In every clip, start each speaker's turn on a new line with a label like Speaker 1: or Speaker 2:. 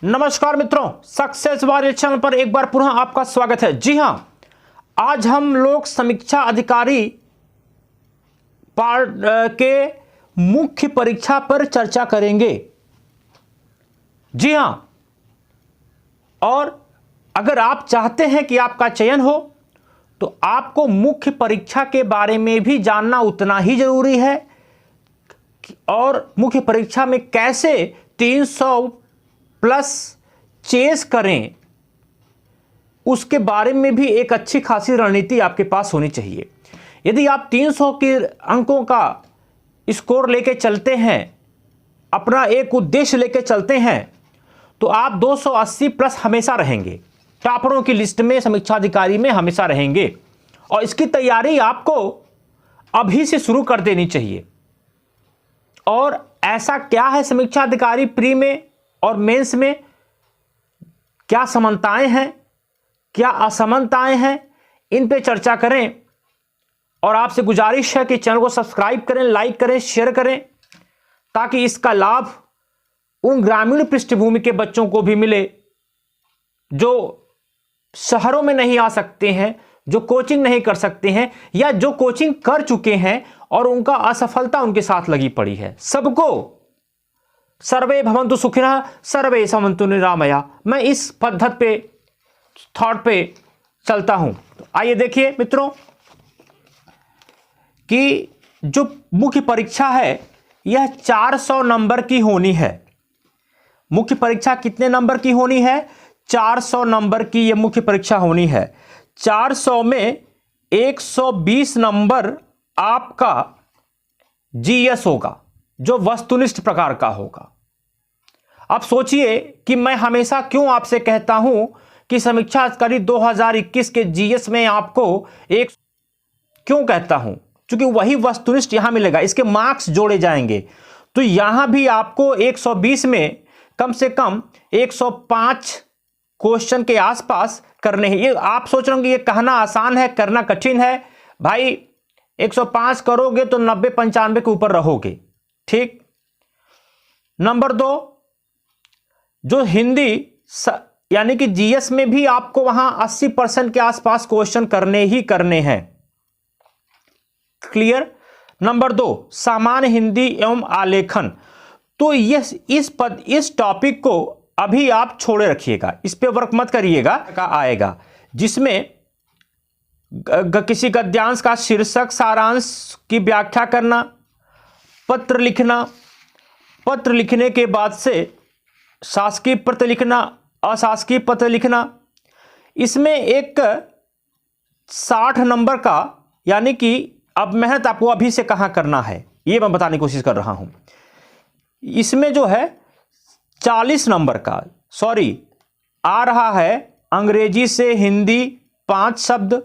Speaker 1: नमस्कार मित्रों, success warrior channel पर एक बार पुनः आपका स्वागत है। जी हां, आज हम लोग समीक्षा अधिकारी पार्ट के मुख्य परीक्षा पर चर्चा करेंगे। जी हां, और अगर आप चाहते हैं कि आपका चयन हो तो आपको मुख्य परीक्षा के बारे में भी जानना उतना ही जरूरी है और मुख्य परीक्षा में कैसे 300 प्लस चेस करें उसके बारे में भी एक अच्छी खासी रणनीति आपके पास होनी चाहिए। यदि आप 300 के अंकों का स्कोर लेके चलते हैं, अपना एक उद्देश्य लेके चलते हैं, तो आप 280 प्लस हमेशा रहेंगे, टॉपरों की लिस्ट में, समीक्षा अधिकारी में हमेशा रहेंगे। और इसकी तैयारी आपको अभी से शुरू कर देनी चाहिए। और ऐसा क्या है समीक्षा अधिकारी प्री में और मेंस में, क्या समानताएं हैं, क्या असमानताएं हैं, इन पे चर्चा करें। और आपसे गुजारिश है कि चैनल को सब्सक्राइब करें, लाइक करें, शेयर करें, ताकि इसका लाभ उन ग्रामीण पृष्ठभूमि के बच्चों को भी मिले जो शहरों में नहीं आ सकते हैं, जो कोचिंग नहीं कर सकते हैं, या जो कोचिंग कर चुके हैं और उनका असफलता उनके साथ लगी पड़ी है। सबको सर्वे भवन्तु सुखिनः, सर्वे सन्तु निरामया, मैं इस पद्धति पे, थॉट पे चलता हूं। तो आइए देखिए मित्रों कि जो मुख्य परीक्षा है यह 400 नंबर की होनी है। मुख्य परीक्षा कितने नंबर की होनी है? 400 नंबर की यह मुख्य परीक्षा होनी है। 400 में 120 नंबर आपका जीएस होगा, जो वस्तुनिष्ठ प्रकार का होगा। अब सोचिए कि मैं हमेशा क्यों आपसे कहता हूं कि समीक्षा अधिकारी 2021 के जीएस में आपको एक क्यों कहता हूं, क्योंकि वही वस्तुनिष्ठ यहां मिलेगा, इसके मार्क्स जोड़े जाएंगे। तो यहां भी आपको 120 में कम से कम 105 क्वेश्चन के आसपास करने हैं। ये आप सोच रहे होंगे ये कहना आसान है, करना कठिन है। भाई 105 करोगे तो 90-95 के ऊपर रहोगे। ठीक। नंबर 2, जो हिंदी यानी कि जीएस में भी आपको वहां 80% के आसपास क्वेश्चन करने ही करने हैं। क्लियर। नंबर 2, सामान्य हिंदी एवं आलेखन। तो इस टॉपिक को अभी आप छोड़े रखिएगा, इस पे वर्क मत करिएगा। का आएगा जिसमें किसी गद्यांश का शीर्षक, सारांश की व्याख्या करना, पत्र लिखना, पत्र लिखने के बाद से शासकीय पत्र लिखना, अशासकीय पत्र लिखना। इसमें एक 60 नंबर का, यानी कि अब मेहनत आपको अभी से कहां करना है ये मैं बताने की कोशिश कर रहा हूं। इसमें जो है 40 नंबर का, सॉरी, आ रहा है अंग्रेजी से हिंदी 5 शब्द,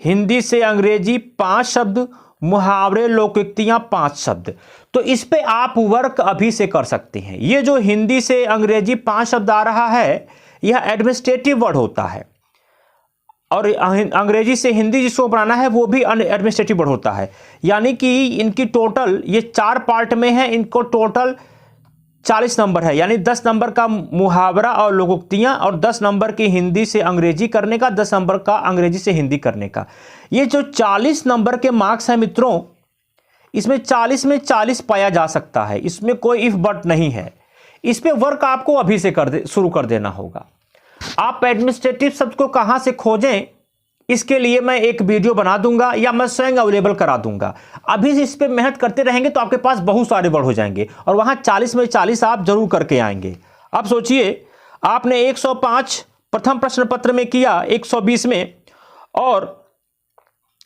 Speaker 1: हिंदी से अंग्रेजी 5 शब्द, मुहावरे, लोकोक्तियां 5 शब्द। तो इस पे आप वर्क अभी से कर सकते हैं। ये जो हिंदी से अंग्रेजी 5 शब्द आ रहा है यह एडमिनिस्ट्रेटिव वर्ड होता है, और अंग्रेजी से हिंदी जिसको बनाना है वो भी एडमिनिस्ट्रेटिव वर्ड होता है। यानी कि इनकी टोटल, ये 4 पार्ट में है, इनको टोटल 40 नंबर है। यानी 10 नंबर का मुहावरा और लोकोक्तियां, और 10 नंबर की हिंदी से अंग्रेजी करने का, 10 नंबर का अंग्रेजी से हिंदी करने का। ये जो 40 नंबर के मार्क्स हैं मित्रों, इसमें 40 में 40 पाया जा सकता है, इसमें कोई इफ बट नहीं है। इस पे वर्क आपको अभी से शुरू कर देना होगा। आप एडमिनिस्ट्रेटिव शब्द को कहां से खोजें, इसके लिए मैं एक वीडियो बना दूंगा या मैं स्वयं अवेलेबल करा दूंगा। अभी से इस पे मेहनत करते रहेंगे तो आपके पास बहुत सारे वर्ड हो जाएंगे, और वहां 40 में 40 आप जरूर करके आएंगे। अब सोचिए, आपने 105 प्रथम प्रश्न पत्र में किया, 120 में, और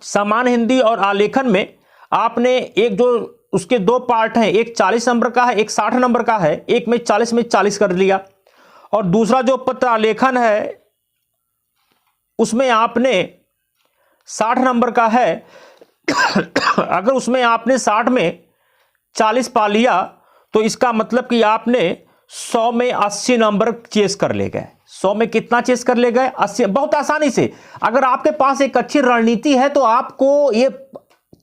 Speaker 1: सामान्य हिंदी और आलेखन में आपने एक, जो उसके 2 पार्ट हैं, एक 40 नंबर का है, एक 60 नंबर का है, एक में 40 में 40 कर लिया। और दूसरा जो पत्र आलेखन है उसमें आपने 60 नंबर का है अगर उसमें आपने 60 में 40 पा लिया तो इसका मतलब कि आपने 100 में 80 नंबर चेस कर ले गए। 100 में कितना चेस कर ले गए? 80। बहुत आसानी से, अगर आपके पास एक अच्छी रणनीति है तो आपको ये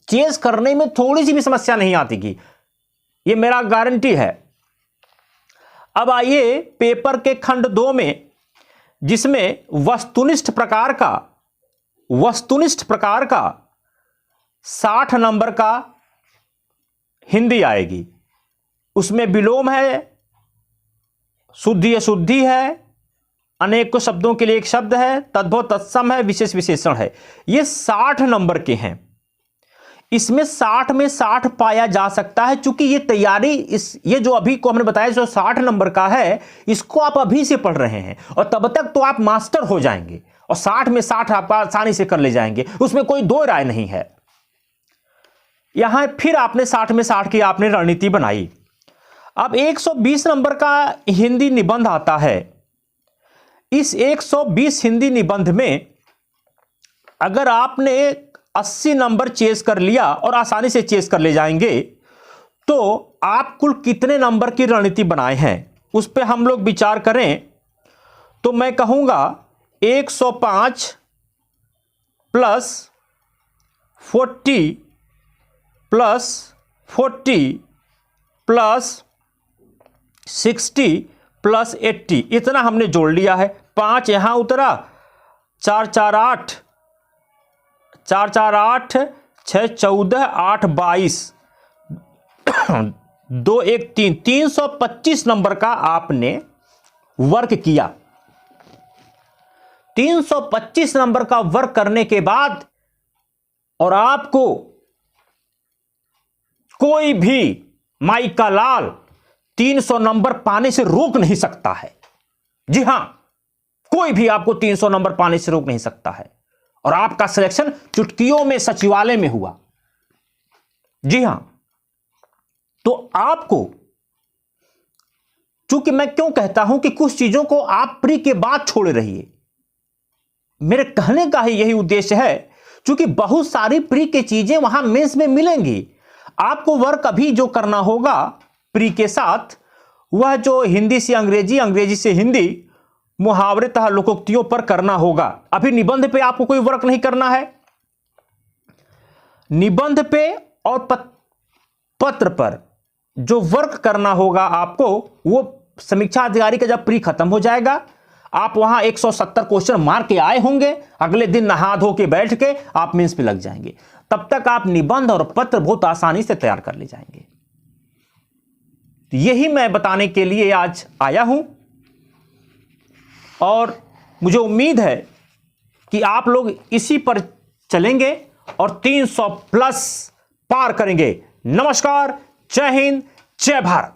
Speaker 1: चेस करने में थोड़ी सी भी समस्या नहीं आती, ये मेरा गारंटी है। अब आइए पेपर के खंड 2 में, जिसमें वस्तुनिष्ठ प्रकार का 60 नंबर का हिंदी आएगी। उसमें विलोम है, शुद्धि अशुद्धि है, अनेकों शब्दों के लिए एक शब्द है, तद्भव तत्सम है, विशेष विशेषण है। ये 60 नंबर के हैं। इसमें 60 में 60 पाया जा सकता है, क्योंकि ये तैयारी ये जो अभी को हमने बताया जो 60 नंबर का है, इसको आप अभी से पढ़ रहे हैं और तब तक तो आप मास्टर हो जाएंगे और 60 में 60 आप आसानी से कर ले जाएंगे, उसमें कोई दो राय नहीं है। यहां फिर आपने 60 में 60 की आपने रणनीति बनाई। अब 120 नंबर का हिंदी निबंध आता है। इस 120 हिंदी निबंध में अगर आपने 80 नंबर चेस कर लिया और आसानी से चेस कर ले जाएंगे, तो आप कुल कितने नंबर की रणनीति बनाए हैं उस पर हम लोग विचार करें। तो मैं कहूंगा 105 प्लस 40 प्लस 40 प्लस 60 प्लस 80, इतना हमने जोड़ लिया है। 5 यहां उतरा, 4 4 8, 4 4 8, 6 14, 8 22, 2 1 3, 325 नंबर का आपने वर्क किया। 325 नंबर का वर्क करने के बाद और आपको कोई भी माई का लाल 300 नंबर पाने से रोक नहीं सकता है। जी हां, कोई भी आपको 300 नंबर पाने से रोक नहीं सकता है और आपका सिलेक्शन चुटकियों में सचिवालय में हुआ। जी हां, तो आपको, चूंकि मैं क्यों कहता हूं कि कुछ चीजों को आप प्री के बाद छोड़े रहिए, मेरे कहने का ही यही उद्देश्य है, क्योंकि बहुत सारी प्री की चीजें वहां मेंस में मिलेंगी। आपको वर्क अभी जो करना होगा प्री के साथ, वह जो हिंदी से अंग्रेजी, अंग्रेजी से हिंदी, मुहावरे तथा लोकोक्तियों पर करना होगा। अभी निबंध पे आपको कोई वर्क नहीं करना है। निबंध पे और पत्र पर जो वर्क करना होगा आपको, वो समीक्षा अधिकारी का जब प्री खत्म हो जाएगा, आप वहां 170 क्वेश्चन मार के आए होंगे, अगले दिन नहा धो के बैठ के आप मेंस पे लग जाएंगे। तब तक आप निबंध और पत्र बहुत आसानी से तैयार कर ले जाएंगे। तो यही मैं बताने के लिए आज आया हूं और मुझे उम्मीद है कि आप लोग इसी पर चलेंगे और 300 प्लस पार करेंगे। नमस्कार, जय हिंद, जय भारत।